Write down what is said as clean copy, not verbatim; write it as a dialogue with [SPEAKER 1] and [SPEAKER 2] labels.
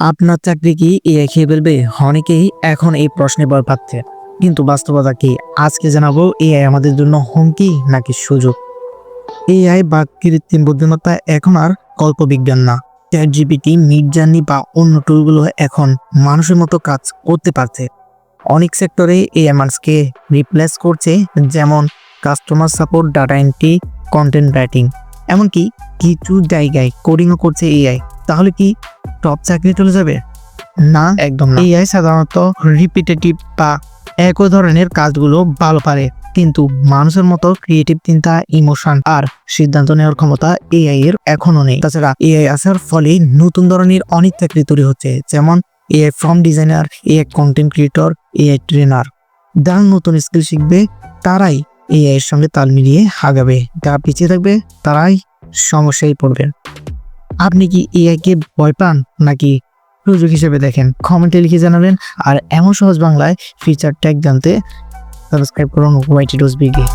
[SPEAKER 1] আপনার চাকরি কি এআই খেয়ে ফেলবে? অনেকেই এখন এই প্রশ্নে ভয় পাচ্ছে, কিন্তু বাস্তবতা কি? আজকে জানাবো এআই আমাদের জন্য হুমকি নাকি সুযোগ। এআই বা কৃত্রিম বুদ্ধিমত্তা এখন আর কল্পবিজ্ঞান না। চ্যাটজিপিটি, মিডজার্নি বা অন্য টুলগুলো এখন মানুষের মতো কাজ করতে পারছে। অনেক সেক্টরে এআই মানুষকে রিপ্লেস করছে, যেমন customer support, data entry, content writing, এমনকি কিছু জায়গায় কোডিংও করছে এআই। তাহলে কি টপ চাকরি চলে যাবে? না, একদম না। এআই সাধারণত রিপিটেটিভ বা একই ধরনের কাজগুলো ভালো পারে, কিন্তু মানুষের মতো ক্রিয়েটিভ চিন্তা, ইমোশন আর সিদ্ধান্ত নেওয়ার ক্ষমতা এআই এর এখনো নেই। তাছাড়া এআই আসার ফলে নতুন ধরনের অনেক চাকরি তৈরি হচ্ছে, যেমন AI form designer, AI content creator, AI trainer. যারা নতুন স্কিল শিখবে তারাই এআই এর সঙ্গে তাল মিলিয়ে আগাবে, যারা পিছিয়ে থাকবে তারাই সমস্যায় পড়বে। আপনি কি এআই কে ভয় পান নাকি সুযোগ হিসেবে দেখেন? কমেন্টে লিখে জানাবেন। আর এমন সহজ বাংলায় ফিচার ট্যাগ জানতে সাবস্ক্রাইব করুন ওয়াইটি ডোজ বিগে।